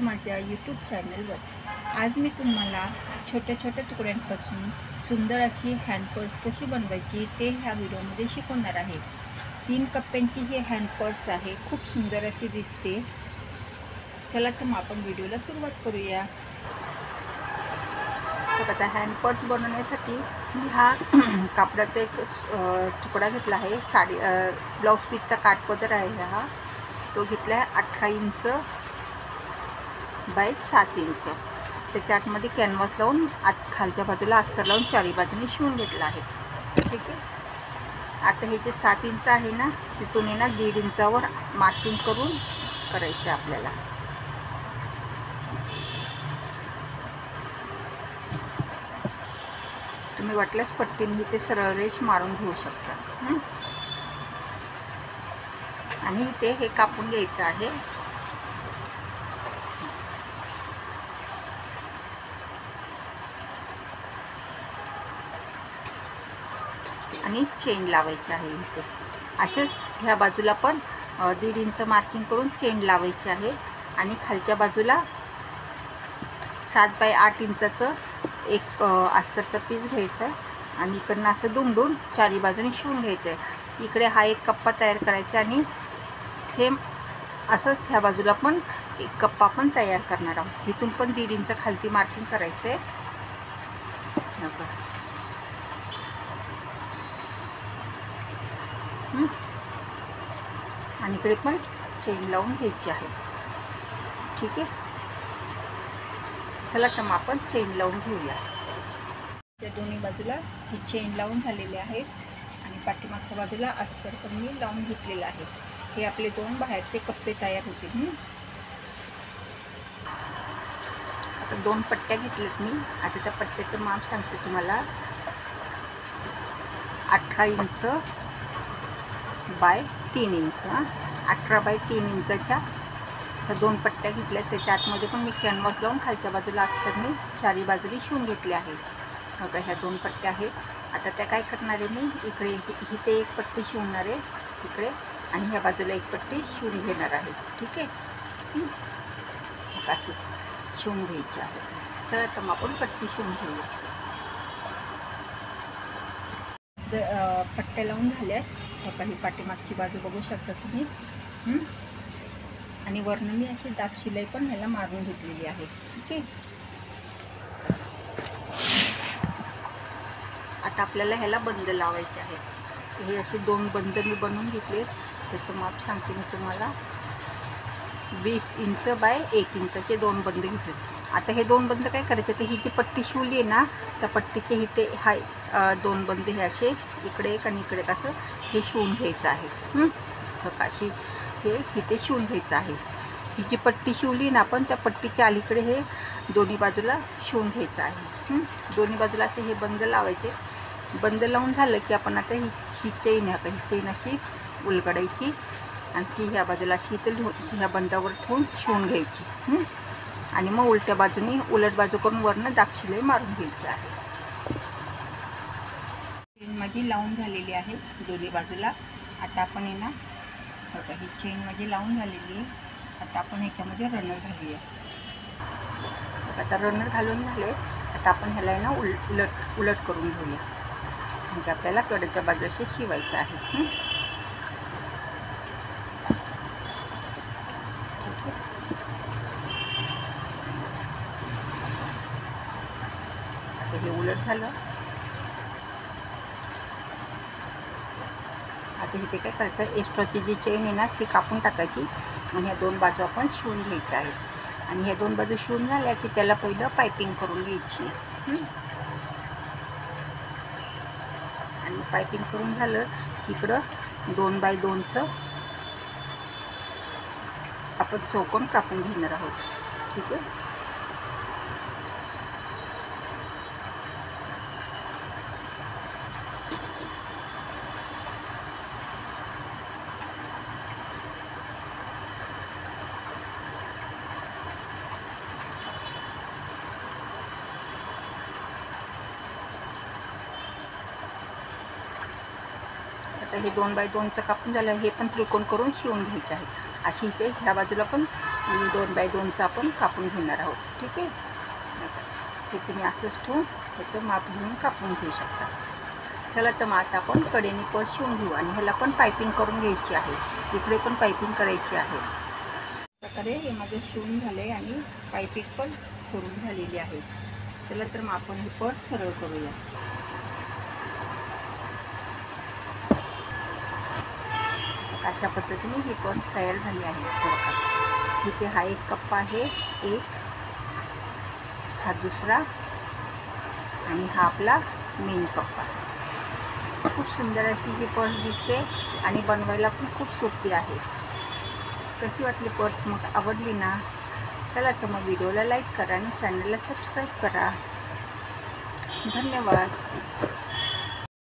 माझ्या यूट्यूब चॅनलवर आज मी तुम्हाला छोट्या छोट्या तुकड्यांपासून सुंदर अशी हँडपर्स कशी बनवायची ते ह्या व्हिडिओमध्ये शिकवणार आहे। 3 कप्प्यांची ही हँडपर्स आहे, खूप सुंदर अशी दिसते। चला तर मग आपण व्हिडिओला सुरुवात करूया। तर आता हँडपर्स बनवण्यासाठी मी हा कापडाचा एक तुकडा घेतला आहे। ब्लाउज पीसचा काठपदर आहे हा, तो घेतला आहे 18 इंच बाय 7 इंच। त्याच्या आतमध्ये कॅनव्हास लावून खालच्या बाजूला अस्तर लावून चारी बाजूने शिवून घेतला आहे। ठीक आहे, आता हे जे 7 इंच आहे ना, तिथून आहे ना 1.5 इंचावर मार्किंग करून करायचं आपल्याला। तुम्ही वाटल्यास पट्टीने ते सरळ रेष मारून घेऊ शकता। आणि ते हे कापून घ्यायचं आहे। आणि चेन लावायची आहे इथे। असेच ह्या बाजूला पण 1.5 इंच मार्किंग करून चेन लावायची आहे। आणि खालच्या बाजूला 7 बाय 8 इंचाचं एक अस्तरचा पीस घ्यायचा आहे आणि इकडनं असं दुमडून चारी बाजूने शिवून घ्यायचं आहे। इकडे हा एक कप्पा तयार करायचा आणि सेम असंच ह्या बाजूला पण एक कप्पा पण तयार करणार आहोत। इथून पण 1.5 इंच खालती मार्किंग करायचं आहे। आणि इकडे पण चेन लावून घ्यायची आहे। ठीक आहे, चला तर मग आपण चेन लावून घेऊया। त्या दोन्ही बाजूला ही चेन लावून झालेली आहे आणि पाठीमागच्या बाजूला अस्तर पण मी लावून घेतलेलं आहे। हे आपले 2 बाहेरचे कप्पे तयार होतील। आता 2 पट्ट्या घेतल्यात मी। आता त्या पट्ट्याचं माप सांगते तुम्हाला। 18 इंच बाय 3 इंच। 18 बाय 3 इंचाच्या ह्या 2 पट्ट्या घेतल्या। त्याच्या आतमध्ये पण मी कॅनव्हास लावून खालच्या बाजूला अस्तरने चारी बाजूने शिवून घेतले आहे। बघा, ह्या 2 पट्ट्या आहेत। आता त्या काय करणार आहे, मी इथे एक पट्टी शिवणार आहे इकडे, आणि ह्या बाजूला एक पट्टी शिवून घेणार आहे। ठीक आहे, अशी शिवून घ्यायची आहे। चला तर मग आपण पट्टी शिवून घेऊया। पट्ट्या लावून झाल्यात। आता ही पाठीमागची बाजू बघू शकता तुम्ही। आणि वरनं मी अशी दाब शिलाई पण ह्याला मारून घेतलेली आहे। ठीक आहे, आता आपल्याला ह्याला बंद लावायचे आहेत। हे असे 2 बंद मी बनवून घेतले। त्याचं माप सांगते मी तुम्हाला। 20 इंच बाय 1 इंचाचे 2 बंद घेतले। आता हे 2 बंद काय करायचे, तर ही जी पट्टी शिवली आहे ना, त्या पट्टीचे इथे हाय 2 बंद हे असे इकडे एक आणि इकडे असं हे शिवून घ्यायचं आहे। अशी हे इथे शिवून घ्यायचं आहे। ही जी पट्टी शिवली ना आपण, त्या पट्टीच्या अलीकडे हे दोन्ही बाजूला शिवून घ्यायचं आहे। दोन्ही बाजूला असे हे बंद लावायचे। बंद लावून झालं की आपण आता ही चेन आहे, ही चेन अशी उलगडायची आणि ती ह्या बाजूला अशी इथे ह्या बंदावर ठेवून शिवून घ्यायची। आणि मग उलट्या बाजूने उलट बाजू करून वरनं दाब शिलाई मारून घ्यायची आहे। चेन माझी लावून झालेली आहे दोन्ही बाजूला। आता आपण आहे ना, बघा ही चेन माझी लावून झालेली आहे। आता आपण ह्याच्यामध्ये रनर घालूया। आता रनर घालून झाले। आता आपण ह्याला आहे ना उलट करून घेऊया, म्हणजे आपल्याला कडेच्या बाजूशी शिवायचं आहे। आता हे उलट झालं। आता इथे काय करायचं, एक्स्ट्राची जी चेन आहे ना ती कापून टाकायची आणि ह्या 2 बाजू आपण शिवून घ्यायच्या आहेत। आणि ह्या 2 बाजू शिवून झाल्या की त्याला पहिलं पायपिंग करून घ्यायची। आणि पायपिंग करून झालं की इकडं 2 बाय 2चं आपण चौकोन कापून घेणार आहोत। ठीक आहे, आता हे 2 बाय 2चं कापून झालं। हे पण त्रिकोण करून शिवून घ्यायचे आहे। अशी इथे ह्या बाजूला पण आणि 2 बाय 2चा आपण कापून घेणार आहोत. ठीक आहे. हे तुम्ही असंच ठेवून त्याचं माप घेऊन कापून घेऊ शकता. चला तर मग आता आपण कडेने पर्स शिवून घेऊ आणि ह्याला पण पायपिंग करून घ्यायची आहे. इकडे पण पायपिंग करायची आहे. प्रकारे हे माझं शिवून झाले आणि पायपिंग पण करून झालेली आहे. चला तर मग आपण हे पर्स सरळ करूया. अशा पद्धतीने ही पर्स तयार झाली आहे. बघा इथे हा एक कप्पा आहे, एक हा दुसरा आणि हा आपला मेन कप्पा. खूप सुंदर अशी ही पर्स दिसते आणि बनवायला पण खूप सोपी आहे. कशी वाटली पर्स? मग आवडली ना? चला तर मग व्हिडिओला लाईक करा आणि चॅनलला सबस्क्राईब करा. धन्यवाद.